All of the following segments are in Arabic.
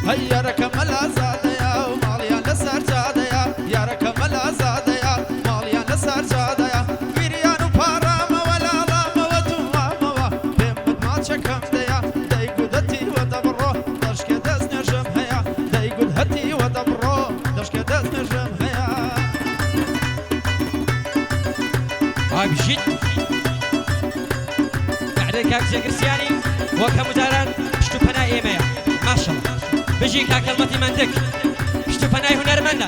هيا ركمل زاديا وماليا لسر جاديا يا ركمل زاديا ماليا لسر جاديا فيريان وبارام ولا لام وتوام بيمد ما تشكم ديا دايقود هتي ودبرو دشك دز نجم هيا دايقود هتي ودبرو دشك دز نجم هيا هاي بجد بعدك كاك كريستياني وكمداران شتو بناي ايميا ما شاء الله بجي كلمتي منتك شتو بناي هنرمنا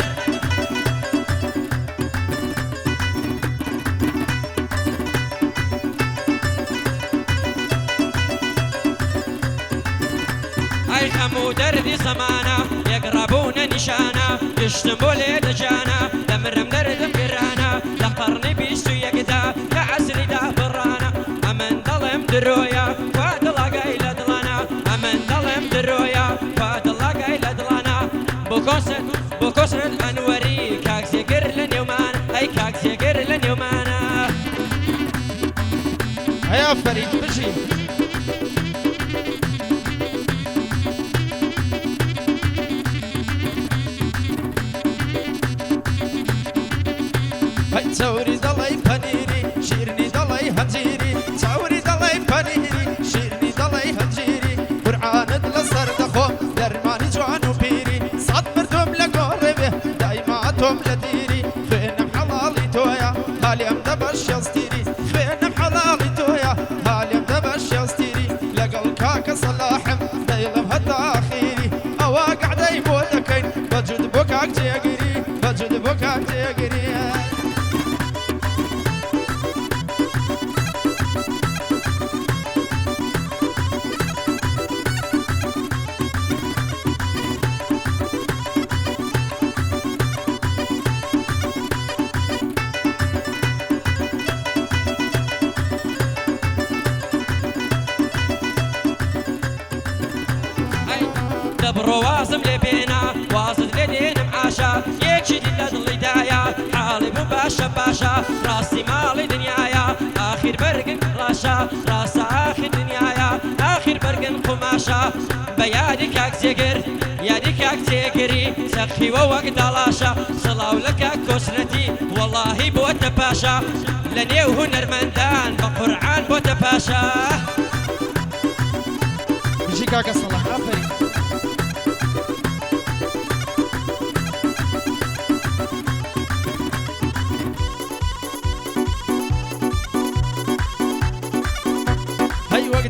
هاي خمو دردي زمانا يقربون نشانا يشتموا لي دجانا لمرم دردم قرانا لقرني بيشتو يقدا كعسلي دا برانا امن ظلم درويا وادلا قايلة دلانا امن ظلم درويا وادلا قايلة دلانا بوكسر الانوري كاك زيقر لنيومانا هاي كاك زيقر لنيومانا هيا فريد بجي تصوري ضلي بنيري شيرني ضلي هجيري تصوري ضلي بنيري شيرني ضلي هجيري قرعان دلسر دخو درماني جوان وبيري صد مردم لقربه دايما توم لديري فين حلالي تويا هالي امدبش يستيري فين حلالي تويا هالي امدبش يستيري لقل كاك صلاحم دايلم هالتاخيري اوا قاعد يبودكين بجد بوكاك تيقري بجد بوكاك تيقري دبرو وازم لبينا واصل لدين معاشا يكشد اللي دايا حالي باشا باشا راسي مالي دنيايا اخر برق راشا راس اخر دنيايا اخر برق قماشا بيادك اكزيقر يادك اكزيقري سخي ووقت دلاشا صلاو لك كسرتي والله بوت باشا لنيو هنر مندان بقرعان بوت باشا بجي كاك صلاح افريد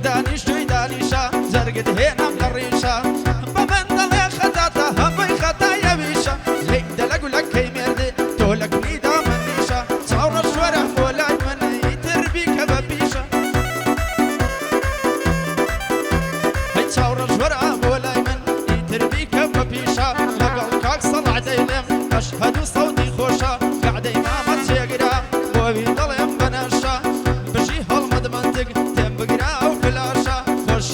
دانيش توي دانيشا زرقت هنا من الريشة بمن ضل خداتا هم خدايا بيشا ليك دلق لك كي مردي تولك نيدا منيشا صور الشوارع ولا من يتربي كبابيشا هاي صور الشوارع ولا من يتربي كبابيشا لقل كاك صلع ديلم اشهد صوتي خوشا قاعد امامة تيقرا بوبي ضل بناشا بجي هالمدمنتك تنبقرا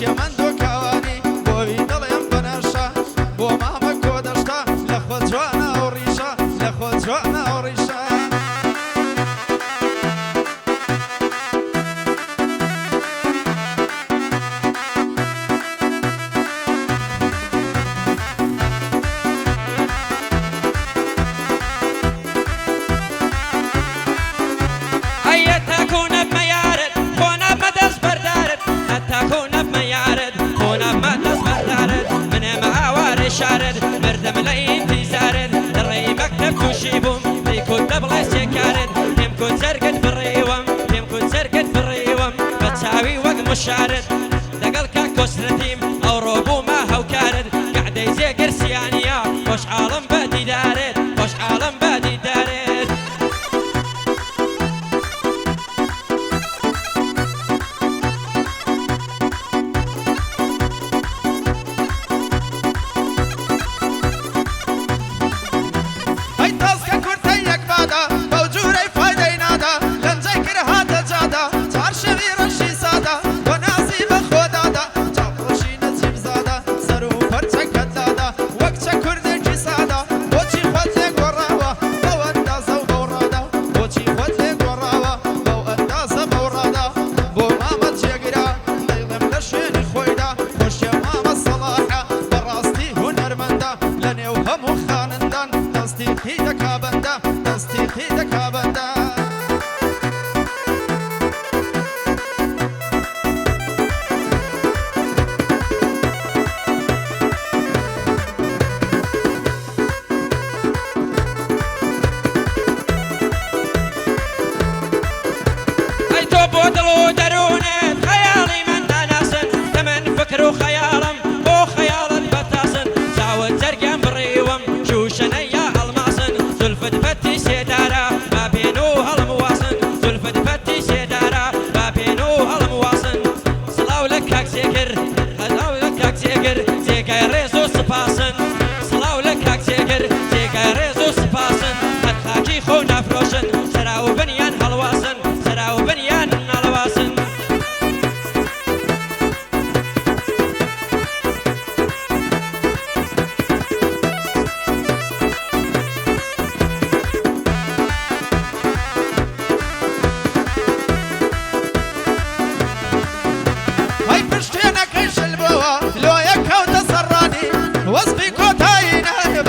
يا من دو كواني بوي ضليم بنرشا بو ماما كودشتا لخوت جوانا وريشا لخوت جوانا وريشا هيا تكون بميارد خونا بمدرس بردارد تكون بميارد خونا بمدرس بردارد من معاوار شارد مردم لين تيزارد الري مكتب تشيبهم بيكون دبلس يكارد يمكن سرقت بالريوم يمكن سرقت بالريوم بتساوي وقت مشارد دقل كاكوسرتيم او روبو ما هو كارد قاعد يزيقر سيانيا وش عالم بادي دارد وش عالم بادي دارد وقت كردي سادا دەستی دەکا بەندا وخيالم بو خيال بتاسن زاوت زرقان بريوم شوشنا يا الماسن زلفت فتي سيدارا ما بينو هالمواصن زلفت فتي سيدارا ما بينو هالمواصن صلاو لك هاك سيكر صلاو لك هاك سيكر زيكا ريزو سباسن صلاو لك هاك سيكر زيكا ريزو سباسن هالخاكي خونا فروشن سراو بنيان هالواسن سراو بنيان هالواسن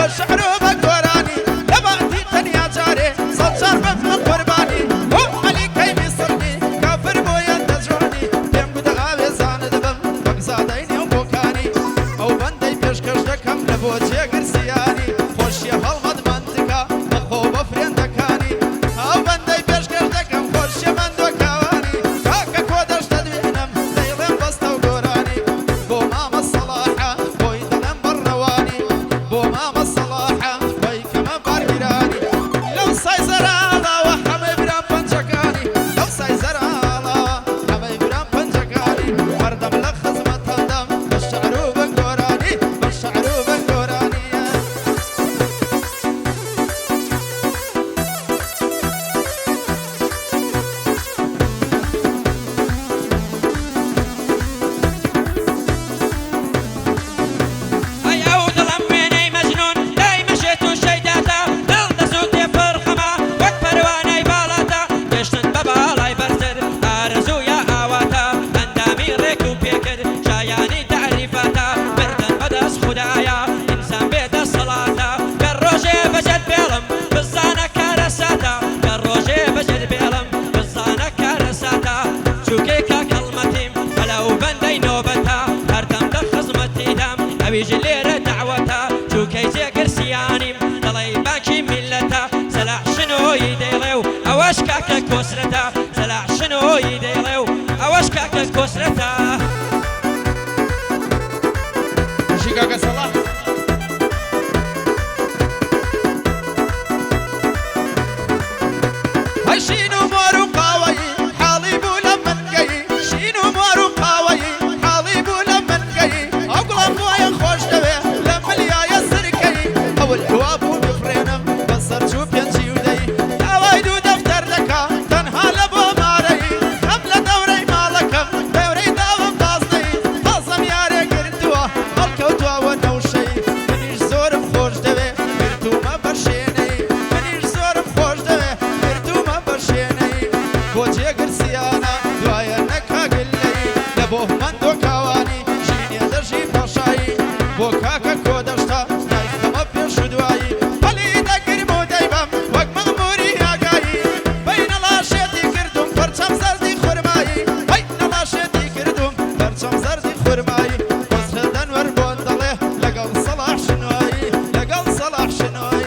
الشعر بقراني لبعتي تنيا جاري صوت شرب في القرباني هم علي كيمي صرني كافر بويا تجراني بيم قد غابي زاند بم بقزاديني وبوكاني او بندي بيشكش دكم لبوتي قرسياني خوشي هالمد منطقة مخوبة فريندكاني او بندي بيشكش دكم خوشي من دوكاواني كاكا كودش تدوينم ليلين بستا وقراني بو ماما الصلاحة بوي دلم برواني بو ماما الصلاحة بوي كما بارقراني لو سايزر الله وحمي برام بنجكاني لو سايزر الله حمي برام بنجكاني مردم لخز متهدم بالشعر وبنقراني بالشعر وبنقراني جليرة دعوتها شو كيزي قرسياني طلي باكي ملتها سلاح شنو يديلو اوش كاكا كسرتها سلاح شنو يديلو اوش كاكا كسرتها شي كاكا صلاح هاي شينو مارو قاوي حالي بولا من جاي شينو مارو قاوي حالي بولا من جاي اقلب ويا خوش تبه لما اليا يسركي اول جواب بفرينم بصر شوف ينشي ودي دوايدو دفتر لك تنها لبو ماري قبل دوري مالكم دوري داوم قاصدي قاسم ياري قرتوا الكوتوا ونوشي منيش زور بخوش تبه قرتو ما برشيني منيش زور بخوش تبه قرتو ما برشيني بوجي قرسيانا دوايا نكا قلي لبوه من دوكاواني شيني درجي باشاي بوكاكا كودشتا نايخما بيش دواي بلي دقر موديبم وق مغموري آقاي بين لاشيتي كردم برچم زردي خرماي بين لاشيتي كردم برچم زردي خرماي وسخدن وربون دله لقل صلاح شنوي لقل صلاح شنوي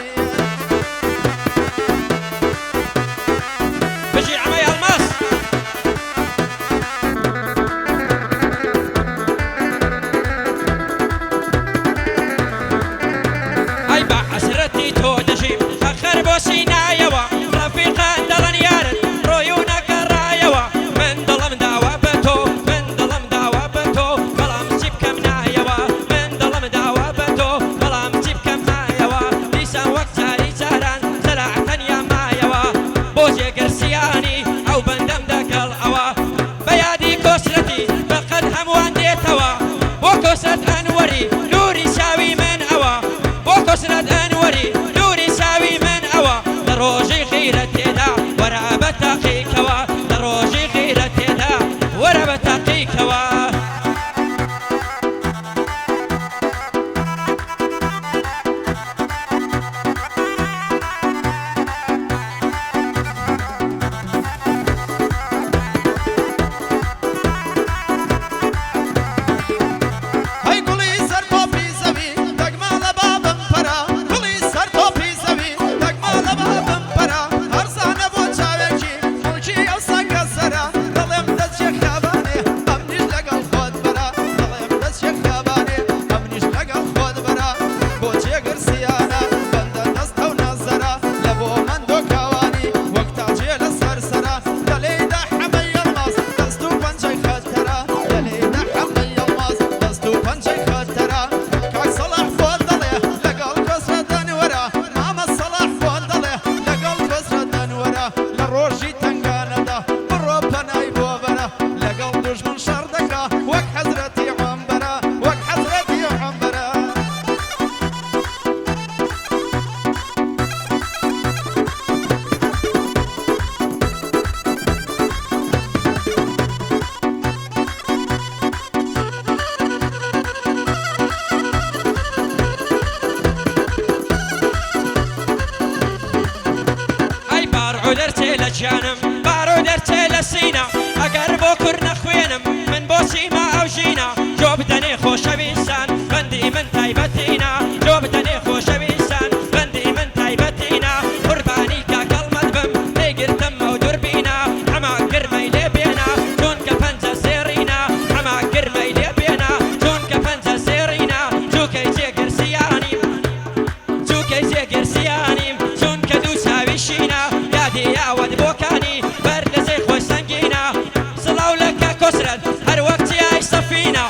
بجي عمي الماس گیانم بارۆ دەرچێ لە سینە ئەگەر بۆ کوور نەخوێنم من بۆ سیما ئەو ژینە جۆ بدەنێ خۆشەویستان بەندی من تایبەتینە جۆ بدەنێ خۆشەویستان بەندی من تایبەتینە قوربانی کاکەڵمەت بم لێگرتم ئەو دووربینە ئەما گرمەی لێ بێنە چونکە پەنجە زێڕینە ئەما گرمەی لێ بێنە چونکە پەنجە زێڕینە جووکەی جێگرسیانیم جووکەی جێگرسیانیم چونکە دوو چاویشینە یادی یاوەت بۆکانی بەر لەزەی خۆی سەنگینە سڵاو لە کاکۆسرەت هەر وەک چیای سەفینە